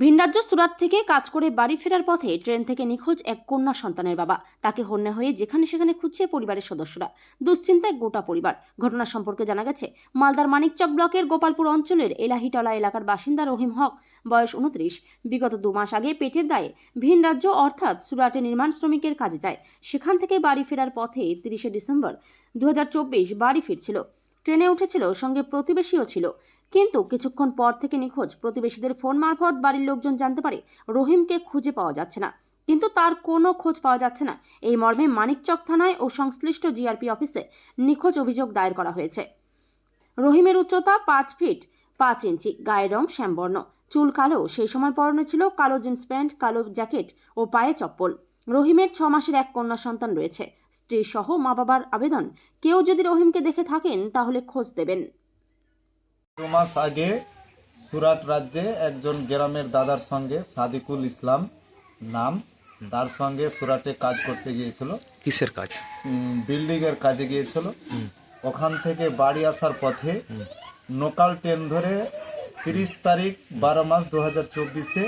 ভিনরাজ্য সুরাট থেকে কাজ করে বাড়ি ফেরার পথে ট্রেন থেকে নিখোঁজ এক কন্যা সন্তানের বাবা। তাকে হন্যে হয়ে যেখানে সেখানে খুঁজছে পরিবারের সদস্যরা। দুশ্চিন্তায় গোটা পরিবার। ঘটনা সম্পর্কে জানা গেছে, মালদার মানিকচক ব্লকের গোপালপুর অঞ্চলের এলাহিটলা এলাকার বাসিন্দা রহিম হক, বয়স 29। বিগত 2 মাস আগে পেটের দায়ে ভিন রাজ্য অর্থাৎ সুরাটে নির্মাণ শ্রমিকের কাজে যায়। সেখান থেকে বাড়ি ফেরার পথে 30 ডিসেম্বর 2024 বাড়ি ফিরছিল। ট্রেনে উঠেছিল, সঙ্গে প্রতিবেশীও ছিল। কিন্তু কিছুক্ষণ পর থেকে নিখোঁজ। প্রতিবেশীদের ফোন মারফত বাড়ির লোকজন জানতে পারে রহিমকে খুঁজে পাওয়া যাচ্ছে না, কিন্তু তার কোনো খোঁজ পাওয়া যাচ্ছে না। এই মর্মে মানিকচক থানায় ও সংশ্লিষ্ট জিআরপি অফিসে নিখোঁজ অভিযোগ দায়ের করা হয়েছে। রহিমের উচ্চতা 5 ফিট 5 ইঞ্চি, গায়ের রং শ্যামবর্ণ, চুল কালো, সেই সময় পরনে ছিল কালো জিন্স প্যান্ট, কালো জ্যাকেট ও পায়ে চপ্পল। রহিমের 6 মাসের এক কন্যা সন্তান রয়েছে। স্ত্রী সহ মা বাবার আবেদন, কেউ যদি রহিমকে দেখে থাকেন তাহলে খোঁজ দেবেন। 2 মাস আগে সুরাট রাজ্যে একজন গ্রামের দাদার সঙ্গে সাদিকুল ইসলাম নাম, তার সঙ্গে সুরাটে কাজ করতে গিয়েছিল। কিসের কাজ? বিল্ডিং এর কাজে গিয়েছিল। ওখান থেকে বাড়ি আসার পথে লোকাল ট্রেন ধরে 30 তারিখ 12 মাস 2024-এ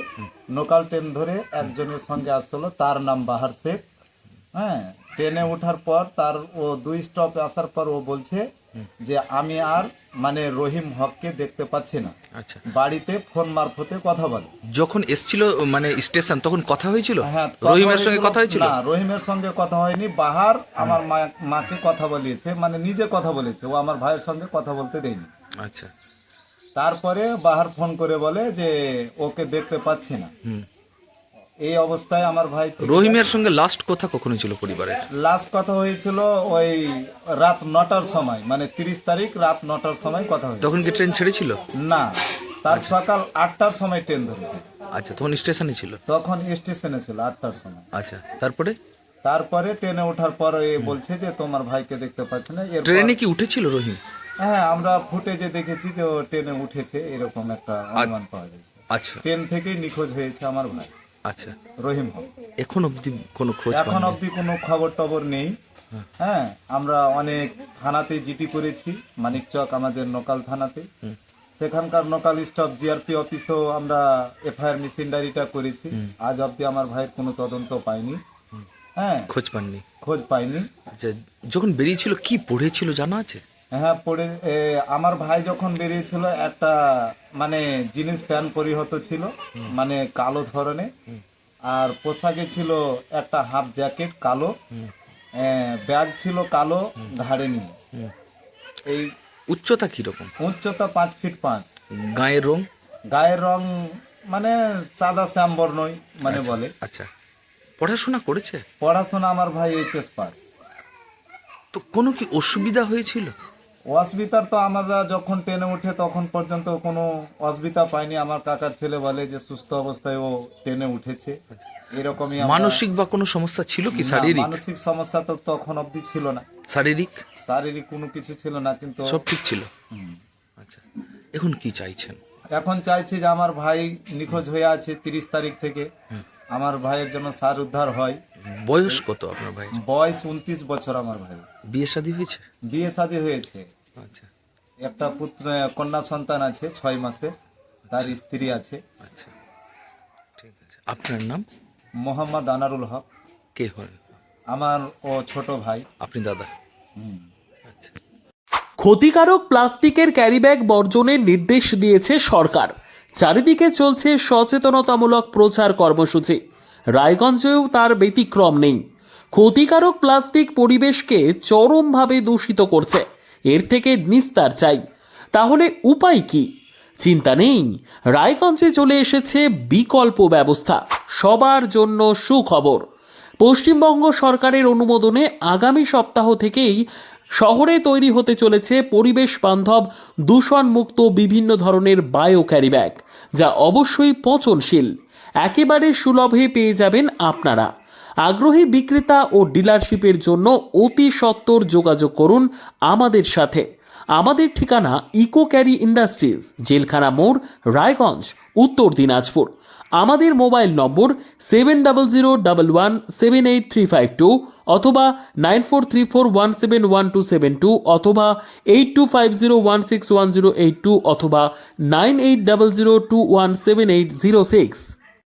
লোকাল ট্রেন ধরে একজনের সঙ্গে আসছিল, তার নাম বাহার শেখ। হ্যাঁ, ট্রেনে ওঠার পর তার ও 2 স্টপ আসার পর ও বলছে যে আমি আর রহিম হককে দেখতে পাচ্ছি না। আচ্ছা, বাড়িতে ফোন মারফতে কথা বলে। যখন এসছিল স্টেশন তখন কথা হয়েছিল? হ্যাঁ, রহিমের সঙ্গে কথা হয়েছিল? না, রহিমের সঙ্গে কথা হয়নি। বাহার আমার মাকে কথা বলিয়েছে, নিজে কথা বলেছে, ও আমার ভাইয়ের সঙ্গে কথা বলতে দেয়নি। আচ্ছা, তারপরে বাহার ফোন করে বলে যে ওকে দেখতে পাচ্ছি না। এই অবস্থায় আমার ভাই রহিমের সঙ্গে লাস্ট কথা কখন ছিল পরিবারের? লাস্ট কথা হয়েছিল ওই রাত 9টার সময়, 30 তারিখ রাত 9টার সময় কথা হয়েছিল। তখন কি ট্রেন ছেড়েছিল? না, তার সকাল 8টার সময় ট্রেন ধরেছে। আচ্ছা, তখন স্টেশনে ছিল? তখন স্টেশনে ছিল 8টার সময়। আচ্ছা, তারপরে ট্রেনে ওঠার পর এ বলছে যে তোমার ভাইকে দেখতে পাচ্ছি না। ট্রেনে কি উঠেছিল রহিম? হ্যাঁ, আমরা ফুটেজে দেখেছি যে ও ট্রেনে উঠেছে, এরকম একটা অনুমান পাওয়া গেছে। আচ্ছা, ট্রেন থেকেই নিখোঁজ হয়েছে আমার ভাই। আচ্ছা, রহিম হক। এখন অবধি কোনো খোঁজ? এখন অবধি কোনো খবর টবর নেই। হ্যাঁ, আমরা অনেক থানাতে জিডি করেছি, মানিকচক আমাদের লোকাল থানাতে। সেখানকার লোকাল স্টাফ জিআরপি অফিসেও আমরা এফআইআর মিসিং ডায়েরিটা করেছি। আজ অবধি আমার ভাইয়ের কোনো তদন্ত পাইনি। হ্যাঁ, খোঁজ পাননি? খোঁজ পাইনি। আচ্ছা, যখন বেরিয়েছিল কি পড়েছিল জানা আছে? হ্যাঁ, আমার ভাই যখন বেরিয়েছিল একটা জিন্স প্যান্ট পরিহত ছিল, কালো ধরনের, আর পোশাকে ছিল একটা হাফ জ্যাকেট কালো, ব্যাগ ছিল কালো ঘাড়ে নিয়ে। এই উচ্চতা কিরকম? উচ্চতা 5 ফিট 5। গায়ের রং সাদা শ্যামবর্ণই বলে। আচ্ছা, পড়াশোনা করেছে? পড়াশোনা আমার ভাই এইচএস পাস। তো কোনো কি অসুবিধা হয়েছিল? অসুবিধার তো আমরা যখন ট্রেনে উঠে তখন পর্যন্ত কোনো অসুবিধা পাইনি। আমার কাকার ছেলে বলে যে সুস্থ অবস্থায় ও ট্রেনে উঠেছে। এরকমই। মানসিক বা কোনো সমস্যা ছিল কি? শারীরিক? মানসিক সমস্যা তো তখন অবধি ছিল না। শারীরিক কোনো কিছু ছিল না, কিন্তু সব ঠিক ছিল। আচ্ছা, এখন কি চাইছেন? এখন চাইছি যে আমার ভাই নিখোঁজ হয়ে আছে 30 তারিখ থেকে, আমার ভাইয়ের জন্য সার উদ্ধার হয়। বয়স কত আপনার ভাই? বয়স 29 বছর আমার ভাই। বিয়ে শাদী হয়েছে? বিয়ে শাদী হয়েছে। আচ্ছা, একটা কন্যা সন্তান আছে 6 মাসে, তার স্ত্রী আছে। আচ্ছা, ঠিক আছে। আপনার নাম? মোহাম্মদ আনারুল হক। কে হন? আমার ও ছোট ভাই। আপনি দাদা? আচ্ছা। ক্ষতিকারক প্লাস্টিকের ক্যারিব্যাগ বর্জনের নির্দেশ দিয়েছে সরকার। চারিদিকে চলছে সচেতনতামূলক প্রচার কর্মসূচি। রায়গঞ্জেও তার ব্যতিক্রম নেই। ক্ষতিকারক প্লাস্টিক পরিবেশকে চরমভাবে দূষিত করছে। এর থেকে নিস্তার চাই। তাহলে উপায় কি? চিন্তা নেই, রায়গঞ্জে চলে এসেছে বিকল্প ব্যবস্থা। সবার জন্য সুখবর। পশ্চিমবঙ্গ সরকারের অনুমোদনে আগামী সপ্তাহ থেকেই শহরে তৈরি হতে চলেছে পরিবেশ বান্ধব দূষণমুক্ত বিভিন্ন ধরনের বায়ো ক্যারিব্যাগ, যা অবশ্যই পচনশীল। একেবারে সুলভে পেয়ে যাবেন আপনারা। আগ্রহী বিক্রেতা ও ডিলারশিপের জন্য অতি সত্বর যোগাযোগ করুন আমাদের সাথে। আমাদের ঠিকানা ইকো ক্যারি ইন্ডাস্ট্রিজ, জেলখানা মোড়, রায়গঞ্জ, উত্তর দিনাজপুর। আমাদের মোবাইল নম্বর 7011178352 অথবা 9434171272 অথবা 8250161082 অথবা 9800217806।